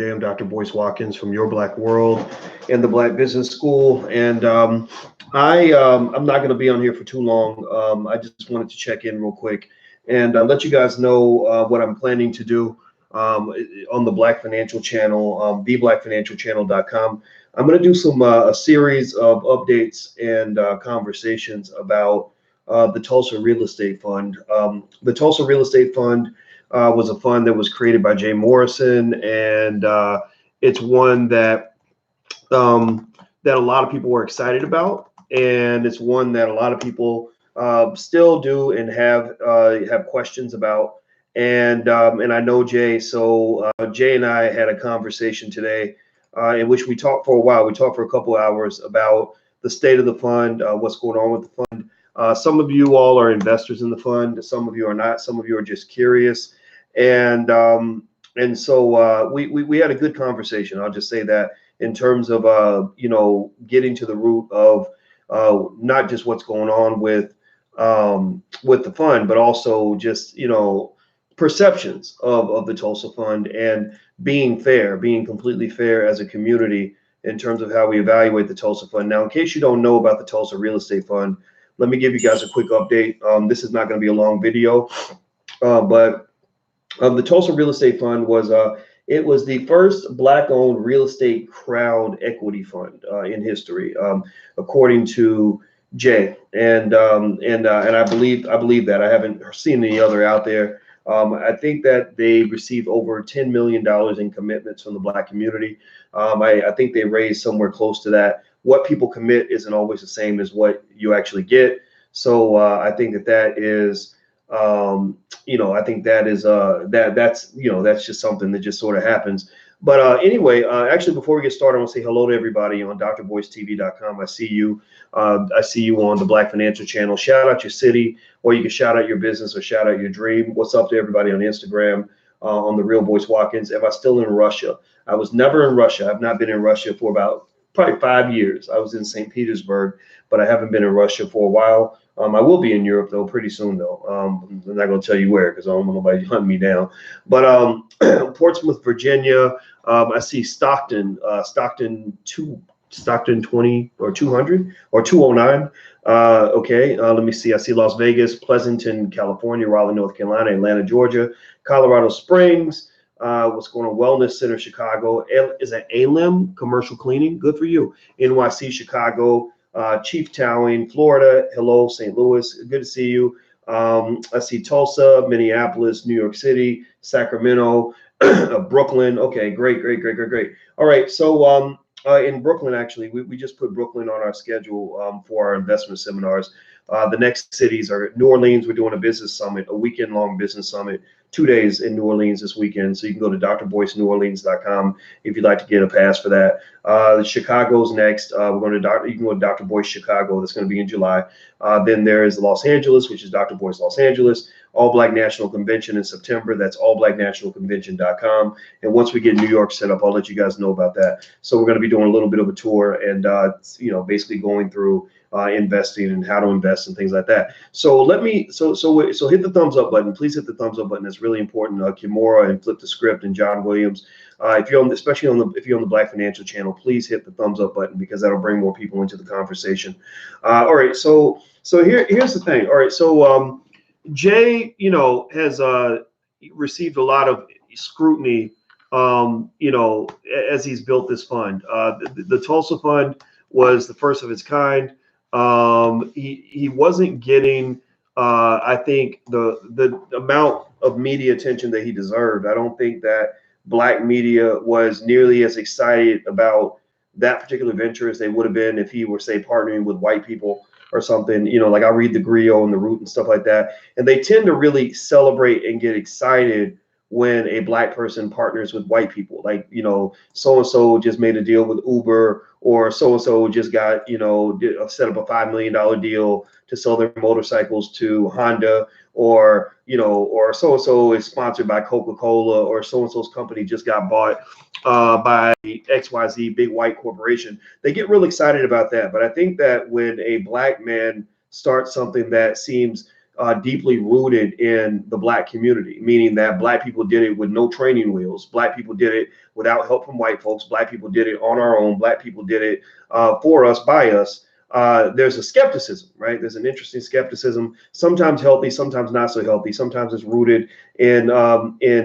I'm Dr. Boyce Watkins from Your Black World and the Black Business School. And I'm not going to be on here for too long. I just wanted to check in real quick and let you guys know what I'm planning to do on the Black Financial Channel, theblackfinancialchannel.com. I'm going to do a series of updates and conversations about the Tulsa Real Estate Fund. The Tulsa Real Estate Fund was a fund that was created by Jay Morrison, and it's one that that a lot of people were excited about, and it's one that a lot of people still do and have questions about. And I know Jay, so Jay and I had a conversation today in which we talked for a while. We talked for a couple of hours about the state of the fund, what's going on with the fund. Some of you all are investors in the fund. Some of you are not. Some of you are just curious. And so we had a good conversation. I'll just say that in terms of getting to the root of not just what's going on with the fund, but also just perceptions of the Tulsa Fund and being completely fair as a community in terms of how we evaluate the Tulsa Fund. Now, in case you don't know about the Tulsa Real Estate Fund, let me give you guys a quick update. This is not going to be a long video, but the Tulsa Real Estate Fund was it was the first Black-owned real estate crowd equity fund in history, according to Jay, and I believe that. I haven't seen any other out there. I think that they received over $10 million in commitments from the Black community. I think they raised somewhere close to that. What people commit isn't always the same as what you actually get. So I think that is. I think that is that's just something that just sort of happens. But anyway, actually, before we get started, I want to say hello to everybody on drboycetv.com. I see you. I see you on the Black Financial Channel. Shout out your city, or you can shout out your business or shout out your dream. What's up to everybody on Instagram, on the Real Boyce Watkins? Am I still in Russia? I was never in Russia. I've not been in Russia for about probably 5 years. I was in St. Petersburg, but I haven't been in Russia for a while. I will be in Europe though pretty soon though. I'm not going to tell you where because I don't want nobody hunting me down. But Portsmouth, Virginia. I see Stockton 20 or 200 or 209. Okay, let me see. I see Las Vegas, Pleasanton, California, Raleigh, North Carolina, Atlanta, Georgia, Colorado Springs. What's going on? Wellness Center, Chicago. Is that ALIM Commercial Cleaning? Good for you. NYC, Chicago. Chief Towing, Florida. Hello, St. Louis. Good to see you. I see Tulsa, Minneapolis, New York City, Sacramento, Brooklyn. Okay, great. All right, so in Brooklyn, actually, we just put Brooklyn on our schedule for our investment seminars. The next cities are New Orleans. We're doing a business summit, a weekend-long business summit, 2 days in New Orleans this weekend. So you can go to drboyceneworleans.com if you'd like to get a pass for that. Chicago's next. You can go to Dr. Boyce Chicago. That's going to be in July. Then there is Los Angeles, which is Dr. Boyce Los Angeles. All Black National Convention in September. That's allblacknationalconvention.com. And once we get New York set up, I'll let you guys know about that. So we're going to be doing a little bit of a tour and basically going through investing and how to invest and things like that. So hit the thumbs up button. Please hit the thumbs up button. It's really important. Kimura and Flip the Script and John Williams. If you're on the Black Financial Channel, please hit the thumbs up button because that'll bring more people into the conversation. All right. So here's the thing. All right. So Jay, has received a lot of scrutiny, as he's built this fund. The Tulsa Fund was the first of its kind. He wasn't getting, I think, the amount of media attention that he deserved. I don't think that Black media was nearly as excited about that particular venture as they would have been if he were, say, partnering with white people or something. Like I read the Griot and the Root and stuff like that, and they tend to really celebrate and get excited when a Black person partners with white people. Like, so-and-so just made a deal with Uber, or so-and-so just got, set up a $5 million deal to sell their motorcycles to Honda, or so-and-so is sponsored by Coca-Cola, or so-and-so's company just got bought by XYZ big white corporation. They get real excited about that. But I think that when a Black man starts something that seems deeply rooted in the black community, meaning that black people did it with no training wheels. Black people did it without help from white folks. Black people did it on our own. Black people did it for us, by us. There's a skepticism, right? There's an interesting skepticism, sometimes healthy, sometimes not so healthy. Sometimes it's rooted in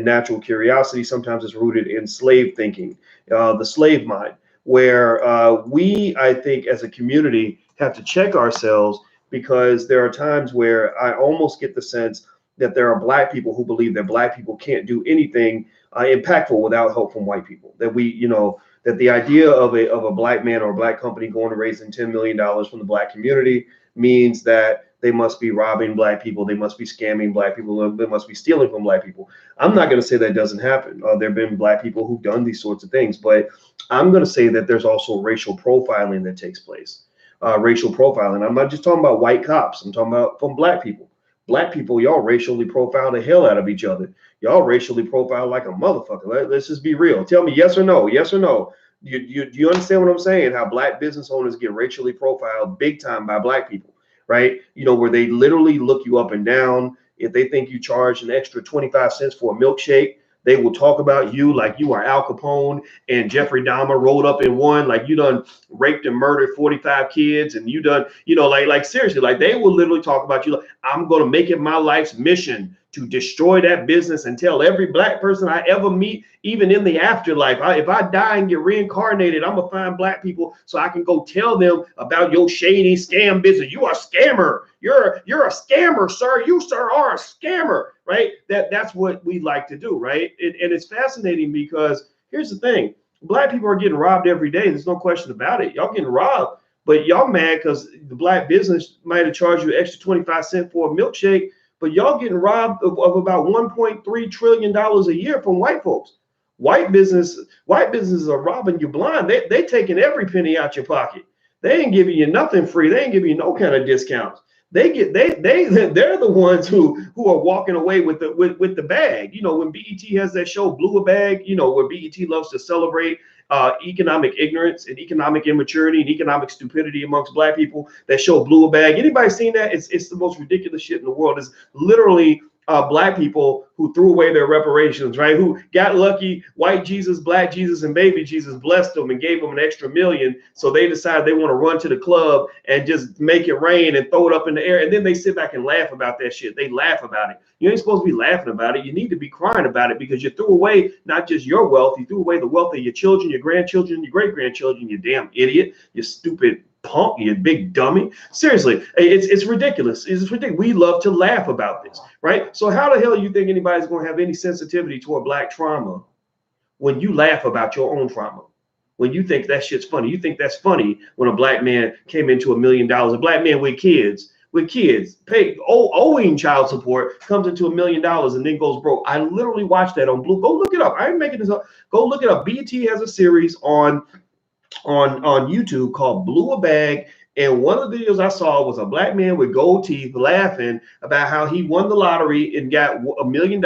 natural curiosity. Sometimes it's rooted in slave thinking, the slave mind, where we, I think, as a community, have to check ourselves, because there are times where I almost get the sense that there are black people who believe that black people can't do anything impactful without help from white people. That we, that the idea of a black man or a black company going to raising $10 million from the black community means that they must be robbing black people, they must be scamming black people, they must be stealing from black people. I'm not going to say that doesn't happen. There have been black people who've done these sorts of things, but I'm going to say that there's also racial profiling that takes place. Racial profiling. I'm not just talking about white cops. I'm talking about from black people. Black people, y'all racially profile the hell out of each other. Y'all racially profile like a motherfucker. Let's just be real. Tell me yes or no. Yes or no. You understand what I'm saying? How black business owners get racially profiled big time by black people, right? Where they literally look you up and down. If they think you charge an extra 25 cents for a milkshake, they will talk about you like you are Al Capone and Jeffrey Dahmer rolled up in one, like you done raped and murdered 45 kids, and you done, like seriously, like they will literally talk about you. Like, I'm going to make it my life's mission to destroy that business and tell every black person I ever meet, even in the afterlife, if I die and get reincarnated, I'm gonna find black people so I can go tell them about your shady scam business. You are a scammer. You're a scammer, sir. You, sir, are a scammer, right? That's what we like to do, right? And it's fascinating because here's the thing. Black people are getting robbed every day. There's no question about it. Y'all getting robbed, but y'all mad because the black business might have charged you extra 25 cents for a milkshake, but y'all getting robbed of about $1.3 trillion a year from white folks. White businesses are robbing you blind. They taking every penny out your pocket. They ain't giving you nothing free. They ain't giving you no kind of discounts. They're the ones who are walking away with the bag. When BET has that show Blew a Bag, where BET loves to celebrate economic ignorance and economic immaturity and economic stupidity amongst black people. That show Blew a Bag. Anybody seen that? It's the most ridiculous shit in the world. It's literally black people who threw away their reparations, right? Who got lucky, white Jesus, black Jesus, and baby Jesus blessed them and gave them an extra $1 million. So they decided they want to run to the club and just make it rain and throw it up in the air. And then they sit back and laugh about that shit. They laugh about it. You ain't supposed to be laughing about it. You need to be crying about it, because you threw away not just your wealth, you threw away the wealth of your children, your grandchildren, your great-grandchildren, you damn idiot, you stupid punk, you big dummy. Seriously, it's ridiculous. It's ridiculous. We love to laugh about this, right? So how the hell do you think anybody's going to have any sensitivity toward black trauma when you laugh about your own trauma? When you think that shit's funny, you think that's funny when a black man came into $1 million, a black man with kids, owing child support, comes into $1 million and then goes broke. I literally watched that on Blue. Go look it up. I ain't making this up. Go look it up. BET has a series on YouTube called Blew a Bag, and one of the videos I saw was a black man with gold teeth laughing about how he won the lottery and got $1 million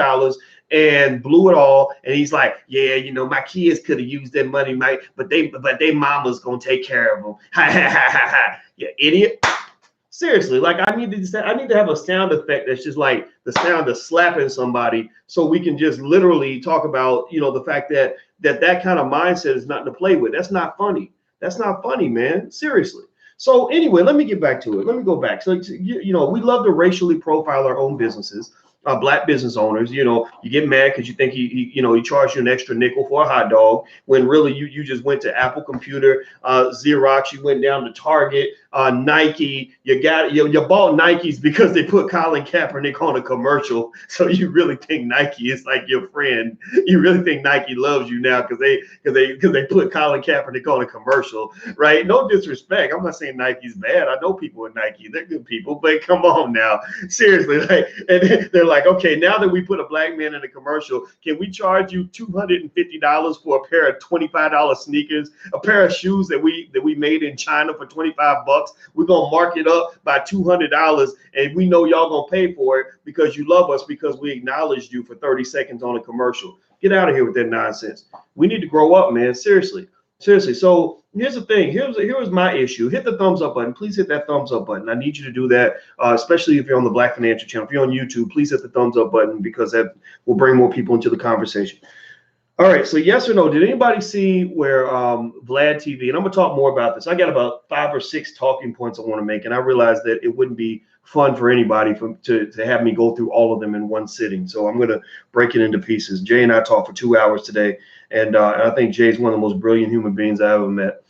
and blew it all, and he's like, yeah, my kids could have used that money, but they mama's gonna take care of them. Ha ha ha ha ha. You idiot. Seriously, like I need to have a sound effect that's just like the sound of slapping somebody, so we can just literally talk about the fact that kind of mindset is nothing to play with. That's not funny. That's not funny, man. Seriously. So anyway, let me get back to it. Let me go back. So we love to racially profile our own businesses. Black business owners, you get mad because you think he charged you an extra nickel for a hot dog, when really you just went to Apple Computer, Xerox, you went down to Target, Nike, you bought Nikes because they put Colin Kaepernick on a commercial. So you really think Nike is like your friend? You really think Nike loves you now because they put Colin Kaepernick on a commercial, right? No disrespect. I'm not saying Nike's bad. I know people at Nike, they're good people, but come on now, seriously, like, and they're like, okay, now that we put a black man in a commercial, can we charge you $250 for a pair of $25 sneakers, a pair of shoes that we made in China for $25? We're gonna mark it up by $200, and we know y'all gonna pay for it because you love us, because we acknowledged you for 30 seconds on a commercial. Get out of here with that nonsense. We need to grow up, man. Seriously. So here's the thing. Here's my issue. Hit the thumbs up button. Please hit that thumbs up button. I need you to do that, especially if you're on the Black Financial Channel. If you're on YouTube, please hit the thumbs up button because that will bring more people into the conversation. All right. So yes or no? Did anybody see where VLAD TV? And I'm gonna talk more about this. I got about 5 or 6 talking points I want to make, and I realized that it wouldn't be fun for anybody to have me go through all of them in one sitting. So I'm gonna break it into pieces. Jay and I talked for 2 hours today, and I think Jay's one of the most brilliant human beings I ever met.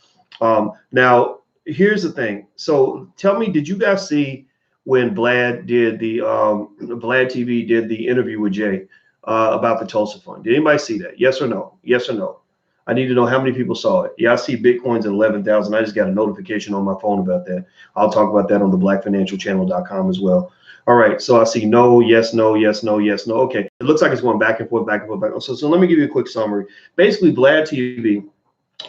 Now, here's the thing. So tell me, did you guys see when VLAD did the VLAD TV did the interview with Jay about the Tulsa Fund? Did anybody see that? Yes or no? Yes or no? I need to know how many people saw it. Yeah, I see Bitcoin's at 11,000. I just got a notification on my phone about that. I'll talk about that on the blackfinancialchannel.com as well. All right, so I see no, yes, no, yes, no, yes, no. Okay, it looks like it's going back and forth, back and forth, back and forth. So let me give you a quick summary. Basically, VLAD TV.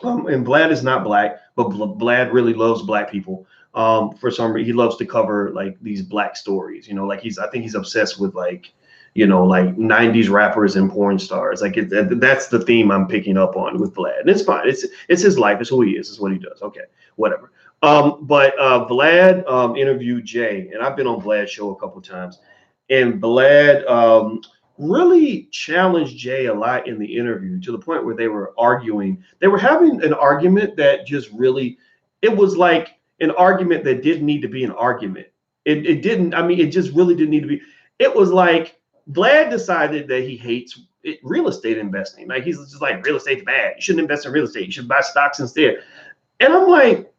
And VLAD is not black, but VLAD really loves black people. For some reason, he loves to cover like these black stories. You know, like I think he's obsessed with like 90s rappers and porn stars. Like that's the theme I'm picking up on with VLAD, and it's fine. It's his life. It's who he is. It's what he does. Okay, whatever. But VLAD interviewed Jay, and I've been on VLAD's show a couple of times, and VLAD really challenged Jay a lot in the interview to the point where they were arguing. They were having an argument that just really, it was like an argument that didn't need to be an argument. It didn't, I mean, it just really didn't need to be. It was like VLAD decided that he hates real estate investing. Like he's just like, real estate's bad. You shouldn't invest in real estate. You should buy stocks instead. And I'm like,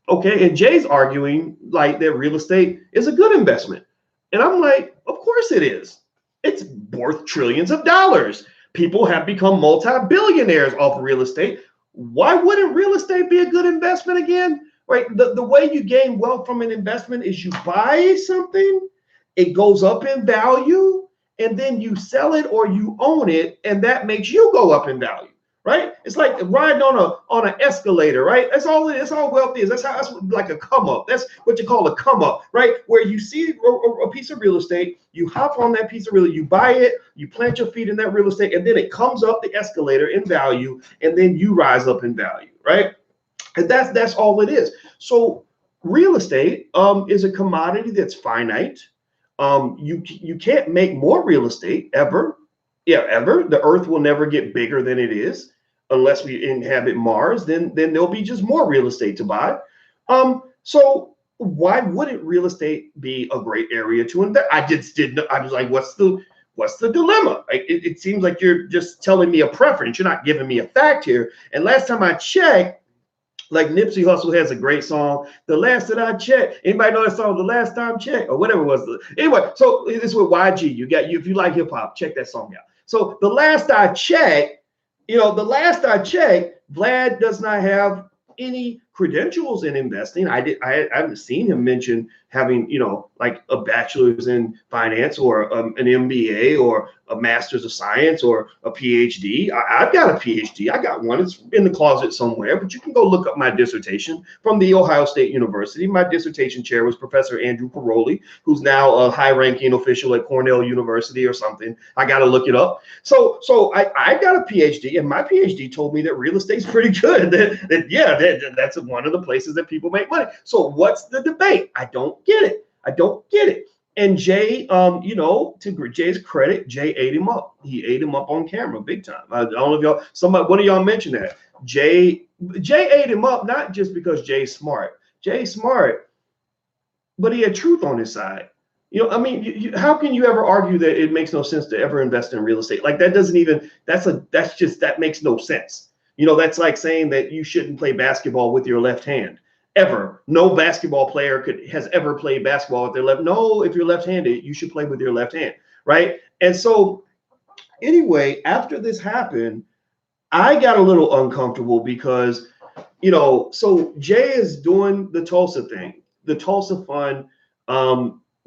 okay. And Jay's arguing like that real estate is a good investment. And I'm like, of course it is. It's worth trillions of dollars. People have become multi-billionaires off real estate. Why wouldn't real estate be a good investment again? Right? The way you gain wealth from an investment is you buy something, it goes up in value, and then you sell it or you own it, and that makes you go up in value. Right? It's like riding on an escalator, right? That's all wealth is. That's like a come up. That's what you call a come up, right? Where you see a piece of real estate, you hop on that piece of real estate, you buy it, you plant your feet in that real estate, and then it comes up the escalator in value, and then you rise up in value, right? And that's all it is. So real estate is a commodity that's finite. You can't make more real estate ever. Yeah, ever. The earth will never get bigger than it is. Unless we inhabit Mars, then there'll be just more real estate to buy. So why wouldn't real estate be a great area to invest? I just didn't. I was like, what's the dilemma? Like, it seems like you're just telling me a preference. You're not giving me a fact here. And last time I checked, like Nipsey Hussle has a great song. The last that I checked, anybody know that song? The last time checked or whatever it was. Anyway, so this is with YG. If you like hip hop, check that song out. So the last I checked. VLAD does not have any credentials in investing. I haven't seen him mention having, like a bachelor's in finance or an MBA or a master's of science or a PhD. I've got a PhD. I got one. It's in the closet somewhere, but you can go look up my dissertation from the Ohio State University. My dissertation chair was Professor Andrew Paroli, who's now a high-ranking official at Cornell University or something. I got to look it up. So I got a PhD, and my PhD told me that real estate's pretty good. That's one of the places that people make money. So what's the debate? I don't get it. And Jay, to Jay's credit, Jay ate him up. He ate him up on camera big time. I don't know if one of y'all mentioned that. Jay ate him up, not just because Jay's smart. Jay's smart, but he had truth on his side. How can you ever argue that it makes no sense to ever invest in real estate? Like that that makes no sense. That's like saying that you shouldn't play basketball with your left hand. Ever. No basketball player has ever played basketball with their left. No, if you're left-handed, you should play with your left hand, right? And so anyway, after this happened, I got a little uncomfortable because, so Jay is doing the Tulsa thing. The Tulsa Fund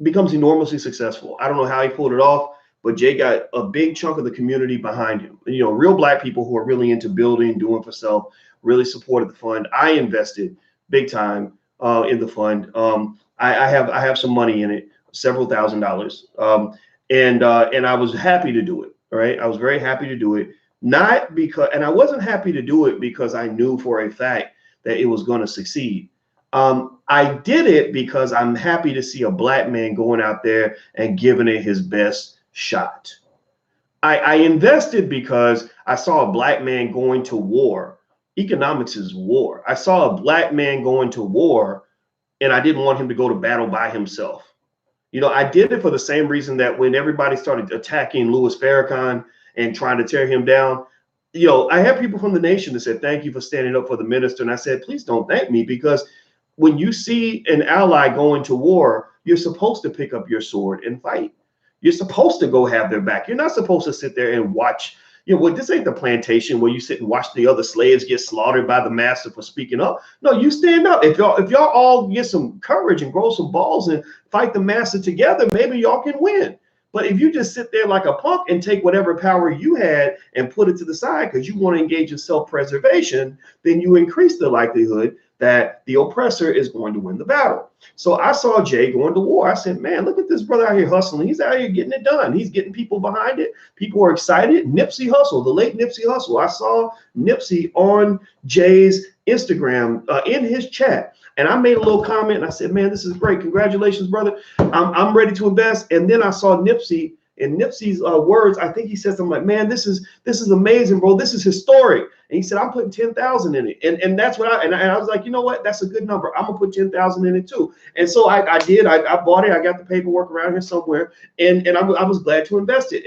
becomes enormously successful. I don't know how he pulled it off, but Jay got a big chunk of the community behind him. Real black people who are really into building, doing for self, really supported the fund. I invested big time in the fund. I have some money in it, several $1,000s. And I was happy to do it. All right. I was very happy to do it. And I wasn't happy to do it because I knew for a fact that it was going to succeed. I did it because I'm happy to see a black man going out there and giving it his best shot. I invested because I saw a black man going to war. Economics is war. I saw a black man going to war, and I didn't want him to go to battle by himself. You know, I did it for the same reason that when everybody started attacking Louis Farrakhan and trying to tear him down, you know, I had people from the nation that said, thank you for standing up for the minister. And I said, please don't thank me, because when you see an ally going to war, you're supposed to pick up your sword and fight. You're supposed to go have their back. You're not supposed to sit there and watch. You know, well, this ain't the plantation where you sit and watch the other slaves get slaughtered by the master for speaking up. No, you stand up. If y'all all get some courage and grow some balls and fight the master together, maybe y'all can win. But if you just sit there like a punk and take whatever power you had and put it to the side because you want to engage in self-preservation, then you increase the likelihood that the oppressor is going to win the battle. So I saw Jay going to war. I said, man, look at this brother out here hustling. He's out here getting it done. He's getting people behind it. People are excited. Nipsey Hussle, the late Nipsey Hussle. I saw Nipsey on Jay's Instagram in his chat. And I made a little comment and I said, man, this is great. Congratulations, brother. I'm ready to invest. And then I saw Nipsey. In Nipsey's words, I think he said something like, man, this is amazing, bro. This is historic. And he said, I'm putting 10,000 in it. And that's what I was like, you know what? That's a good number. I'm going to put 10,000 in it too. And so I did. I bought it. I got the paperwork around here somewhere. And I was glad to invest it.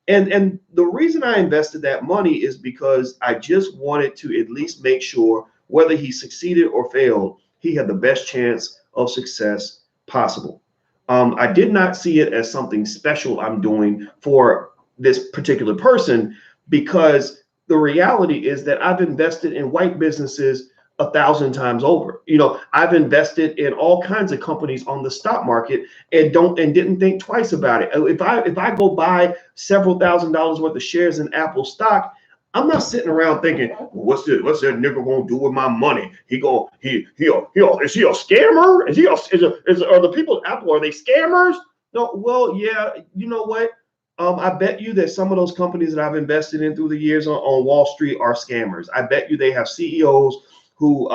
And the reason I invested that money is because I just wanted to at least make sure whether he succeeded or failed, he had the best chance of success possible. I did not see it as something special I'm doing for this particular person, because the reality is that I've invested in white businesses 1,000 times over. You know, I've invested in all kinds of companies on the stock market and didn't think twice about it. If I go buy several $1,000s worth of shares in Apple stock, I'm not sitting around thinking, what's that nigga gonna do with my money? Is he a scammer? Are the people at Apple, are they scammers? No, well, yeah, you know what? I bet you that some of those companies that I've invested in through the years on Wall Street are scammers. I bet you they have CEOs who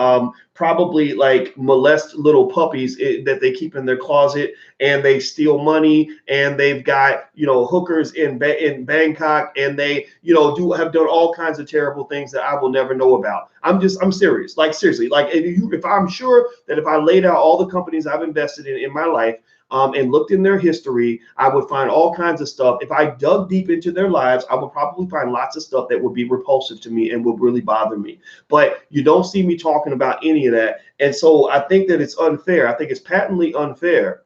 probably like molest little puppies that they keep in their closet, and they steal money, and they've got, you know, hookers in Bangkok, and they, you know, have done all kinds of terrible things that I will never know about. I'm serious, like seriously, like if I'm sure that if I laid out all the companies I've invested in my life, and looked in their history, I would find all kinds of stuff. If I dug deep into their lives, I would probably find lots of stuff that would be repulsive to me and would really bother me. But you don't see me talking about any of that. And so I think that it's unfair. I think it's patently unfair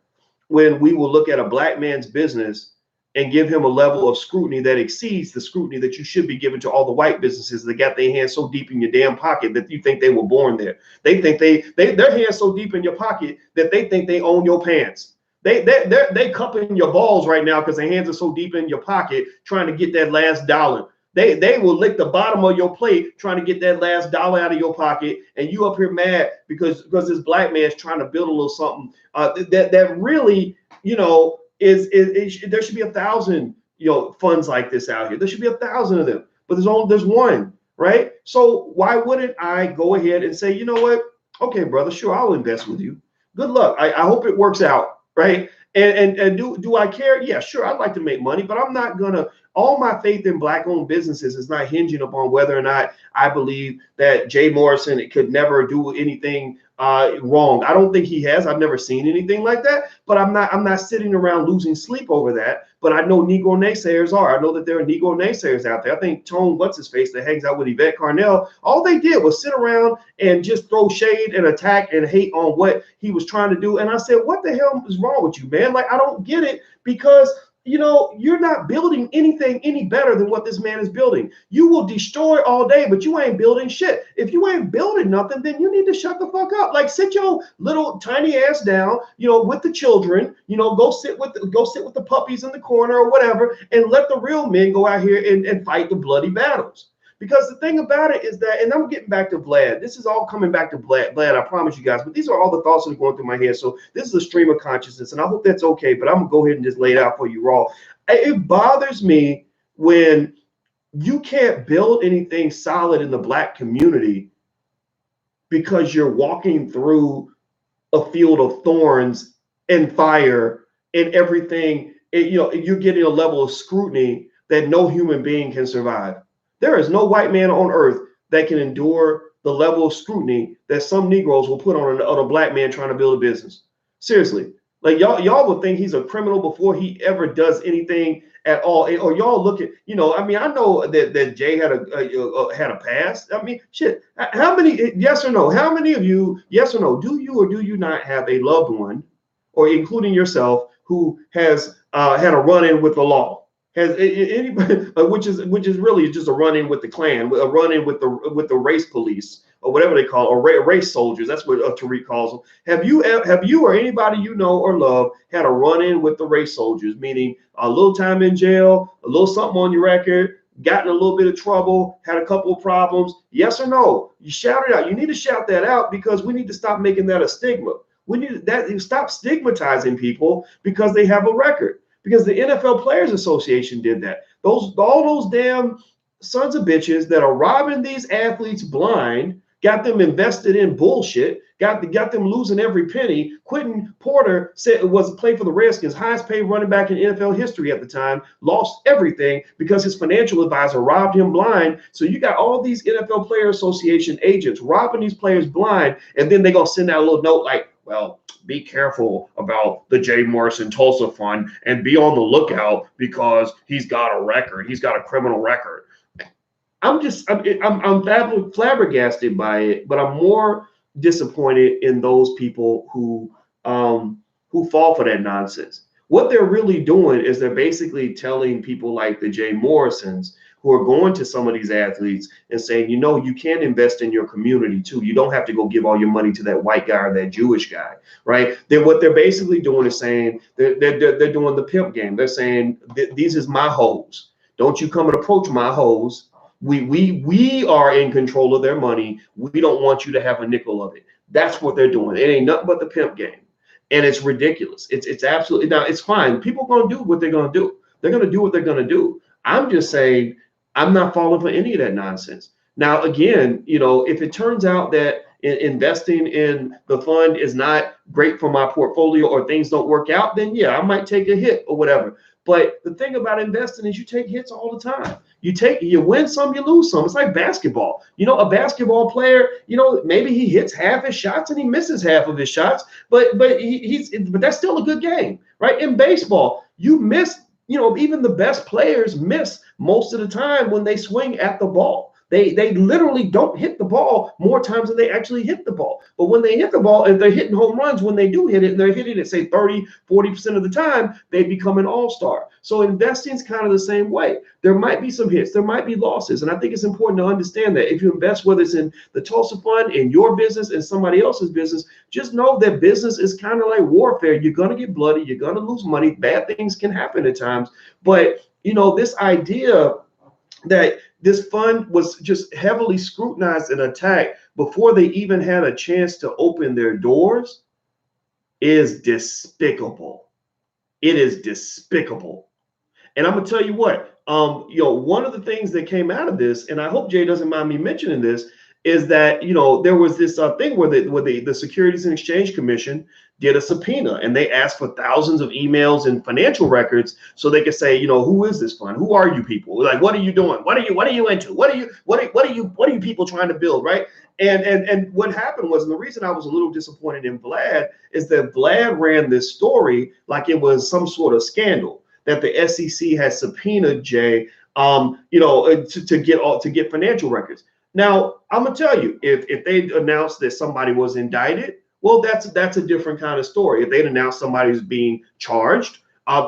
when we will look at a black man's business and give him a level of scrutiny that exceeds the scrutiny that you should be giving to all the white businesses that got their hands so deep in your damn pocket that you think they were born there. They think their hands so deep in your pocket that they think they own your pants. They cupping your balls right now because their hands are so deep in your pocket trying to get that last dollar. They will lick the bottom of your plate trying to get that last dollar out of your pocket, and you up here mad because this black man's trying to build a little something that really, you know, is there should be 1,000, you know, funds like this out here. There should be 1,000 of them, but there's one, right? So why wouldn't I go ahead and say, you know what? Okay, brother, sure, I'll invest with you. Good luck. I hope it works out. Right. And do I care? Yeah, sure. I'd like to make money, but I'm not gonna. All my faith in black owned businesses is not hinging upon whether or not I believe that Jay Morrison could never do anything wrong. I don't think he has. I've never seen anything like that. But I'm not sitting around losing sleep over that. But I know Negro naysayers are. I know that there are Negro naysayers out there. I think Tone, what's his face, that hangs out with Yvette Carnell, all they did was sit around and just throw shade and attack and hate on what he was trying to do. And I said, what the hell is wrong with you, man? Like, I don't get it, because you know, you're not building anything any better than what this man is building. You will destroy all day, but you ain't building shit. If you ain't building nothing, then you need to shut the fuck up. Like, sit your little tiny ass down, you know, with the children, you know, go sit with the puppies in the corner or whatever, and let the real men go out here and fight the bloody battles. Because the thing about it is that, and I'm getting back to VLAD. This is all coming back to VLAD, I promise you guys. But these are all the thoughts that are going through my head. So this is a stream of consciousness, and I hope that's okay. But I'm going to go ahead and just lay it out for you raw. It bothers me when you can't build anything solid in the black community because you're walking through a field of thorns and fire and everything. You're getting a level of scrutiny that no human being can survive. There is no white man on earth that can endure the level of scrutiny that some Negroes will put on a black man trying to build a business. Seriously, like y'all would think he's a criminal before he ever does anything at all. Or y'all look at, I mean, I know that Jay had a past. I mean, shit. How many? Yes or no? How many of you? Yes or no? Do you or do you not have a loved one, or including yourself, who has had a run-in with the law? Has anybody, which is really just a run-in with the Klan, a run-in with the race police, or whatever they call, or race soldiers. That's what Tariq calls them. Have you or anybody you know or love had a run-in with the race soldiers, meaning a little time in jail, a little something on your record, gotten a little bit of trouble, had a couple of problems? Yes or no? You shout it out. You need to shout that out, because we need to stop making that a stigma. We need that stop stigmatizing people because they have a record. Because the NFL Players Association did that. All those damn sons of bitches that are robbing these athletes blind, got them invested in bullshit, got them losing every penny. Quentin Porter played for the Redskins, highest paid running back in NFL history at the time, lost everything because his financial advisor robbed him blind. So you got all these NFL Player Association agents robbing these players blind, and then they're gonna send out a little note like, well, be careful about the Jay Morrison Tulsa Fund and be on the lookout because he's got a record. He's got a criminal record. I'm flabbergasted by it, but I'm more disappointed in those people who fall for that nonsense. What they're really doing is they're basically telling people like the Jay Morrisons, who are going to some of these athletes and saying, you can invest in your community too. You don't have to go give all your money to that white guy or that Jewish guy, right? What they're basically doing is saying they're doing the pimp game. They're saying, these is my hoes. Don't you come and approach my hoes. We are in control of their money. We don't want you to have a nickel of it. That's what they're doing. It ain't nothing but the pimp game. And it's ridiculous. It's absolutely, now it's fine. People are going to do what they're going to do. They're going to do what they're going to do. I'm just saying, I'm not falling for any of that nonsense. Now, again, if it turns out that investing in the fund is not great for my portfolio, or things don't work out, then yeah, I might take a hit or whatever. But the thing about investing is you take hits all the time. You win some, you lose some. It's like basketball. A basketball player, maybe he hits half his shots and he misses half of his shots, but that's still a good game, right? In baseball, you miss, even the best players miss most of the time when they swing at the ball. They literally don't hit the ball more times than they actually hit the ball. But when they hit the ball, if they're hitting home runs, when they do hit it, and they're hitting it, say 30, 40% of the time, they become an all-star. So investing is kind of the same way. There might be some hits, there might be losses. And I think it's important to understand that if you invest, whether it's in the Tulsa Fund, in your business, in somebody else's business, just know that business is kind of like warfare. You're going to get bloody, you're going to lose money, bad things can happen at times. But, this idea that this fund was just heavily scrutinized and attacked before they even had a chance to open their doors is despicable. It is despicable. And I'm gonna tell you what, one of the things that came out of this, and I hope Jay doesn't mind me mentioning this, is that there was this thing where the Securities and Exchange Commission did a subpoena, and they asked for thousands of emails and financial records so they could say, who is this fund? Who are you people? Like, what are you doing? What are you into? What are you people trying to build, right? And what happened was, and the reason I was a little disappointed in VLAD is that VLAD ran this story like it was some sort of scandal, that the SEC has subpoenaed Jay, to get financial records. Now, I'm gonna tell you, if they announced that somebody was indicted, well, that's a different kind of story. If they'd announced somebody's being charged,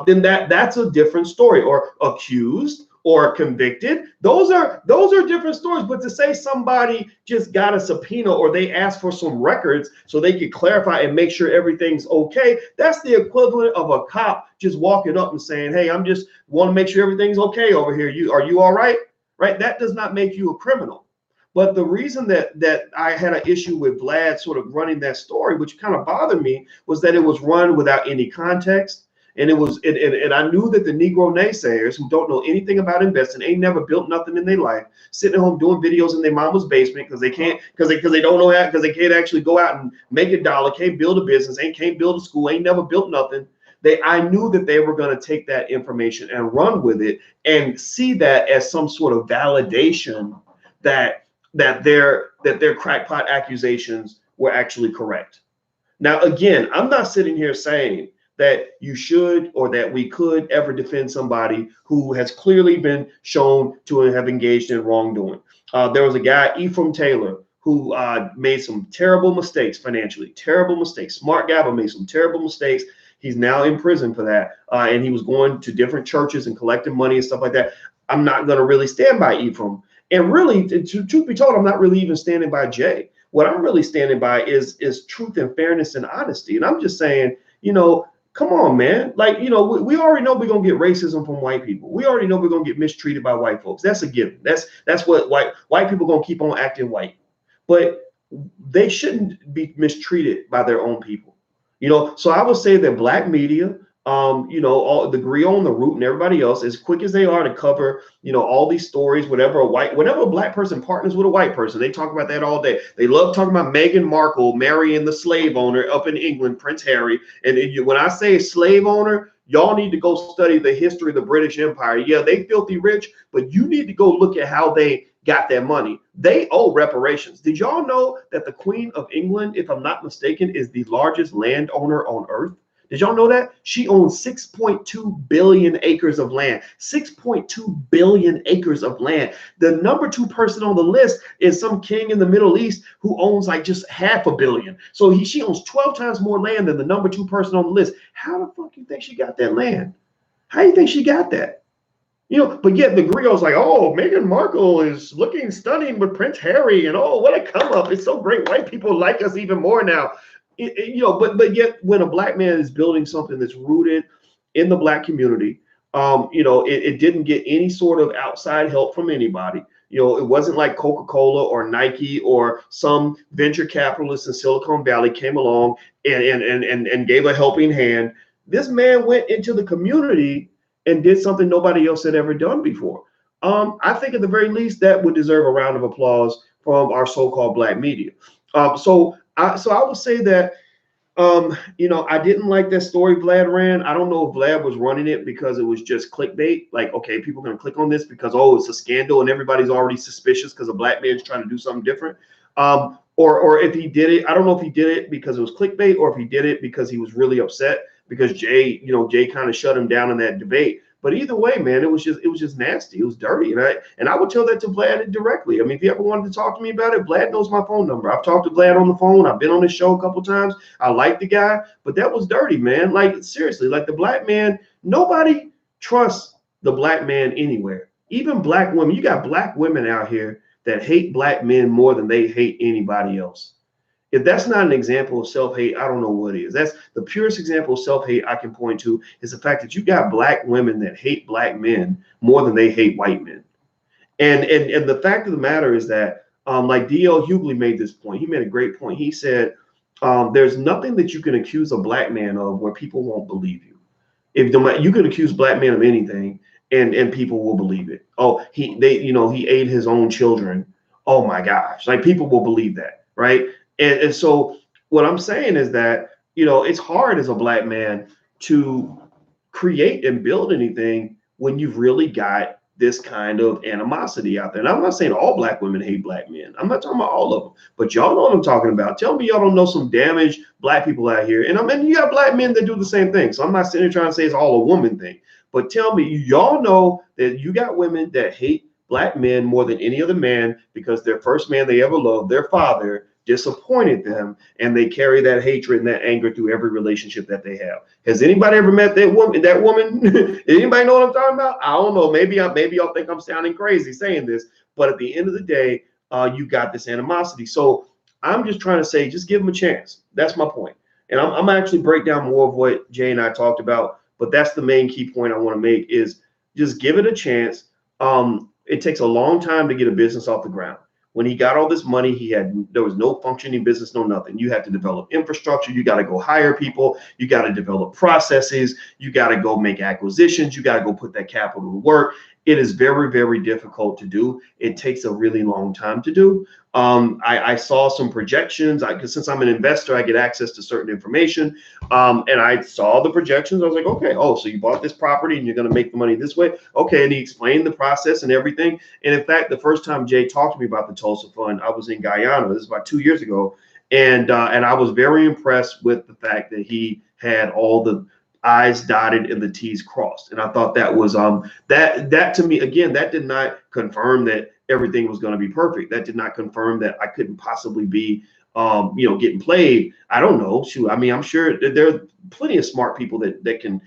then that's a different story, or accused or convicted. Those are different stories. But to say somebody just got a subpoena, or they asked for some records so they could clarify and make sure everything's okay, that's the equivalent of a cop just walking up and saying, hey, I'm just want to make sure everything's okay over here. Are you all right? Right? That does not make you a criminal. But the reason that I had an issue with VLAD sort of running that story, which kind of bothered me, was that it was run without any context. And it was, and I knew that the Negro naysayers who don't know anything about investing, ain't never built nothing in their life, sitting at home doing videos in their mama's basement because they can't, because they don't know how, because they can't actually go out and make a dollar, can't build a business, can't build a school, ain't never built nothing. I knew that they were going to take that information and run with it and see that as some sort of validation that their crackpot accusations were actually correct. Now, again, I'm not sitting here saying that you should or that we could ever defend somebody who has clearly been shown to have engaged in wrongdoing. There was a guy, Ephraim Taylor, who made some terrible mistakes financially, terrible mistakes, smart guy, but made some terrible mistakes. He's now in prison for that. And he was going to different churches and collecting money and stuff like that. I'm not going to really stand by Ephraim. And really, truth be told, I'm not really even standing by Jay. What I'm really standing by is truth and fairness and honesty. And I'm just saying, come on, man. Like, we already know we're going to get racism from white people. We already know we're going to get mistreated by white folks. That's a given. That's what white people going to keep on acting white. But they shouldn't be mistreated by their own people. So I would say that black media, all the Griot on the Root and everybody else, as quick as they are to cover, all these stories, whenever a black person partners with a white person, they talk about that all day. They love talking about Meghan Markle marrying the slave owner up in England, Prince Harry. And when I say slave owner, y'all need to go study the history of the British Empire. Yeah, they filthy rich, but you need to go look at how they got their money. They owe reparations. Did y'all know that the Queen of England, if I'm not mistaken, is the largest landowner on earth? Did y'all know that? She owns 6.2 billion acres of land. 6.2 billion acres of land. The number 2 person on the list is some king in the Middle East who owns like just 500 million. So she owns 12 times more land than the number 2 person on the list. How the fuck you think she got that land? How do you think she got that? But yet the Griot's like, oh, Meghan Markle is looking stunning with Prince Harry, and oh, what a come up. It's so great. White people like us even more now. But yet when a black man is building something that's rooted in the black community, it didn't get any sort of outside help from anybody. It wasn't like Coca-Cola or Nike or some venture capitalist in Silicon Valley came along and gave a helping hand. This man went into the community and did something nobody else had ever done before. I think at the very least that would deserve a round of applause from our so-called black media. So I would say that, I didn't like that story Vlad ran. I don't know if Vlad was running it because it was just clickbait. Like, okay, people are going to click on this because, oh, it's a scandal and everybody's already suspicious because a black man's trying to do something different. Or if he did it, I don't know if he did it because it was clickbait or if he did it because he was really upset because Jay kind of shut him down in that debate. But either way, man, it was just nasty. It was dirty. And I would tell that to Vlad directly. I mean, if he ever wanted to talk to me about it, Vlad knows my phone number. I've talked to Vlad on the phone. I've been on his show a couple times. I like the guy, but that was dirty, man. Like, seriously, like the black man, nobody trusts the black man anywhere. Even black women. You got black women out here that hate black men more than they hate anybody else. If that's not an example of self-hate, I don't know what is. That's the purest example of self-hate I can point to is the fact that you got black women that hate black men more than they hate white men. And the fact of the matter is that, like D.L. Hughley made this point. He made a great point. He said, there's nothing that you can accuse a black man of where people won't believe you. You can accuse black men of anything and people will believe it. Oh, he ate his own children. Oh my gosh. Like people will believe that, right? And so what I'm saying is that, it's hard as a black man to create and build anything when you've really got this kind of animosity out there. And I'm not saying all black women hate black men. I'm not talking about all of them, but y'all know what I'm talking about. Tell me y'all don't know some damaged black people out here. And you got black men that do the same thing. So I'm not sitting here trying to say it's all a woman thing, but tell me, y'all know that you got women that hate black men more than any other man because their first man they ever loved, their father, disappointed them, and they carry that hatred and that anger through every relationship that they have. Has anybody ever met that woman? Anybody know what I'm talking about? I don't know. Maybe y'all think I'm sounding crazy saying this, but at the end of the day, you got this animosity. So I'm just trying to say, just give them a chance. That's my point. And I'm actually break down more of what Jay and I talked about, but that's the main key point I want to make is just give it a chance. It takes a long time to get a business off the ground. When he got all this money, there was no functioning business, no nothing. You had to develop infrastructure. You got to go hire people. You got to develop processes. You got to go make acquisitions. You got to go put that capital to work. It is very, very difficult to do. It takes a really long time to do. I saw some projections. Because since I'm an investor, I get access to certain information. And I saw the projections. I was like, okay, oh, so you bought this property and you're going to make the money this way. Okay. And he explained the process and everything. And in fact, the first time Jay talked to me about the Tulsa Fund, I was in Guyana. This is about 2 years ago. And I was very impressed with the fact that he had all the I's dotted and the T's crossed. And I thought that was that to me, again, that did not confirm that everything was going to be perfect. That did not confirm that I couldn't possibly be getting played. I don't know. Shoot, I mean, I'm sure that there are plenty of smart people that can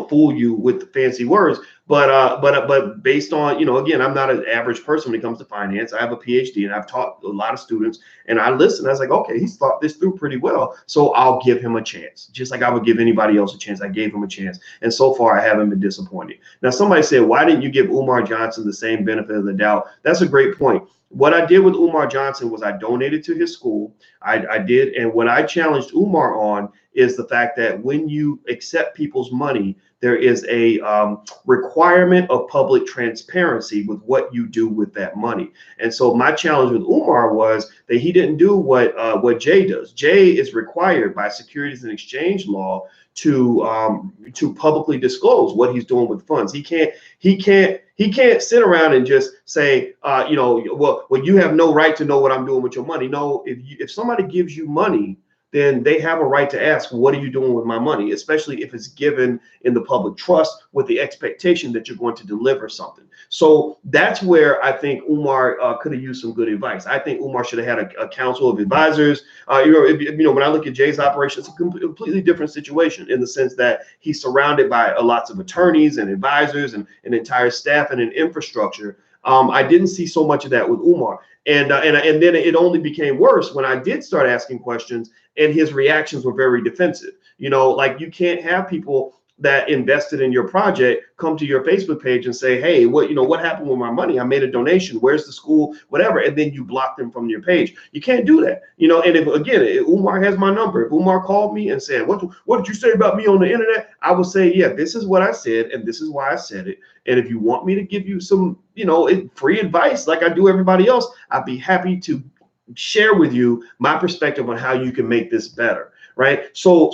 fool you with the fancy words. But based on, again, I'm not an average person when it comes to finance. I have a PhD and I've taught a lot of students, and I listened. I was like, okay, he's thought this through pretty well, so I'll give him a chance, just like I would give anybody else a chance. I gave him a chance, and so far I haven't been disappointed. Now, somebody said, why didn't you give Umar Johnson the same benefit of the doubt? That's a great point. What I did with Umar Johnson was I donated to his school. I did, and what I challenged Umar on is the fact that when you accept people's money, there is a requirement of public transparency with what you do with that money. And so my challenge with Umar was that he didn't do what Jay does. Jay is required by Securities and Exchange law to publicly disclose what he's doing with funds. He can't sit around and just say, well, you have no right to know what I'm doing with your money. No, if somebody gives you money, then they have a right to ask, what are you doing with my money? Especially if it's given in the public trust with the expectation that you're going to deliver something. So that's where I think Umar could have used some good advice. I think Umar should have had a council of advisors. When I look at Jay's operation, it's a completely different situation in the sense that he's surrounded by lots of attorneys and advisors and an entire staff and an infrastructure. I didn't see so much of that with Umar. And then it only became worse when I did start asking questions and his reactions were very defensive. Like you can't have people that invested in your project come to your Facebook page and say, hey, what happened with my money? I made a donation. Where's the school? Whatever. And then you block them from your page. You can't do that. And if Umar has my number, if Umar called me and said, what did you say about me on the internet? I would say, yeah, this is what I said. And this is why I said it. And if you want me to give you some, free advice, like I do everybody else, I'd be happy to share with you my perspective on how you can make this better. Right. So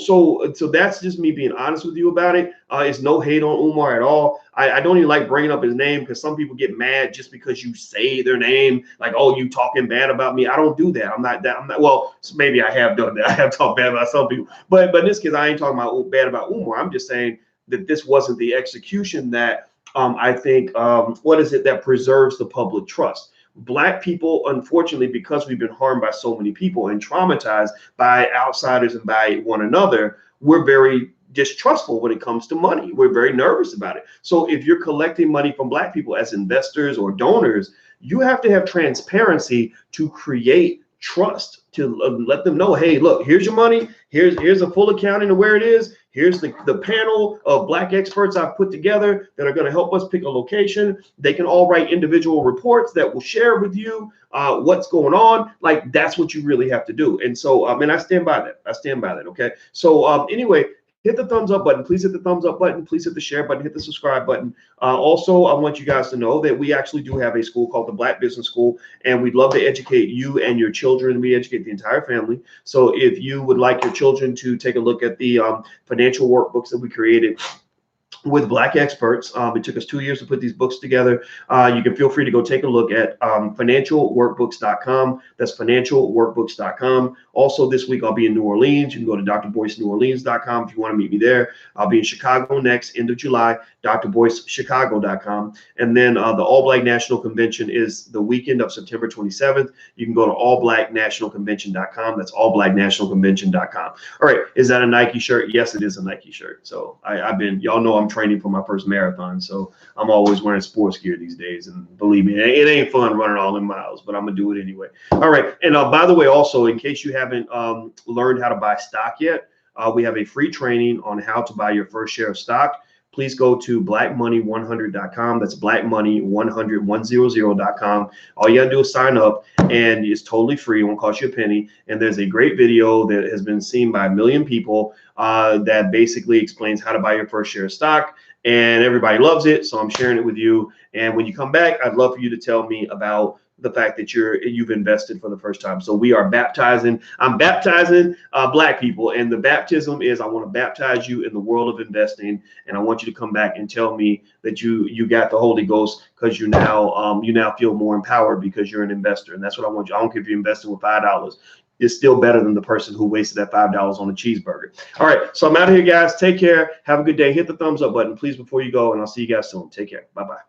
that's just me being honest with you about it. It's no hate on Umar at all. I don't even like bringing up his name because some people get mad just because you say their name, like, oh, you talking bad about me. I don't do that. I'm not. Well, maybe I have done that. I have talked bad about some people, but in this case, I ain't talking about bad about Umar. I'm just saying that this wasn't the execution that I think that preserves the public trust. Black people, unfortunately, because we've been harmed by so many people and traumatized by outsiders and by one another, we're very distrustful when it comes to money. We're very nervous about it. So if you're collecting money from Black people as investors or donors, you have to have transparency to create trust, to let them know, hey, look, here's your money. Here's a full accounting of where it is. Here's the panel of Black experts I've put together that are going to help us pick a location. They can all write individual reports that will share with you what's going on. Like, that's what you really have to do. And so, and I stand by that. Okay. So anyway, hit the thumbs up button. Please hit the thumbs up button. Please hit the share button. Hit the subscribe button. Also, I want you guys to know that we actually do have a school called the Black Business School, and we'd love to educate you and your children. We educate the entire family. So if you would like your children to take a look at the financial workbooks that we created with Black experts, it took us 2 years to put these books together. You can feel free to go take a look at financialworkbooks.com. That's financialworkbooks.com. Also, this week I'll be in New Orleans. You can go to drboyceneworleans.com if you want to meet me there. I'll be in Chicago next, end of July, drboycechicago.com. And then the All Black National Convention is the weekend of September 27th. You can go to allblacknationalconvention.com. That's allblacknationalconvention.com. All right. Is that a Nike shirt? Yes, it is a Nike shirt. So y'all know I'm training for my first marathon. So I'm always wearing sports gear these days. And believe me, it ain't fun running all them miles, but I'm going to do it anyway. All right. And by the way, also, in case you haven't learned how to buy stock yet, we have a free training on how to buy your first share of stock. please go to blackmoney100.com. That's blackmoney100.com. All you gotta do is sign up, and it's totally free. It won't cost you a penny. And there's a great video that has been seen by 1 million people that basically explains how to buy your first share of stock, and everybody loves it. So I'm sharing it with you. And when you come back, I'd love for you to tell me about the fact that you've invested for the first time. So we are baptizing. I'm baptizing Black people, and the baptism is I want to baptize you in the world of investing, and I want you to come back and tell me that you got the Holy Ghost, because you now feel more empowered because you're an investor. And that's what I want you. I don't care if you're investing with $5. It's still better than the person who wasted that $5 on a cheeseburger. All right, so I'm out of here, guys. Take care. Have a good day. Hit the thumbs up button, please, before you go, and I'll see you guys soon. Take care. Bye-bye.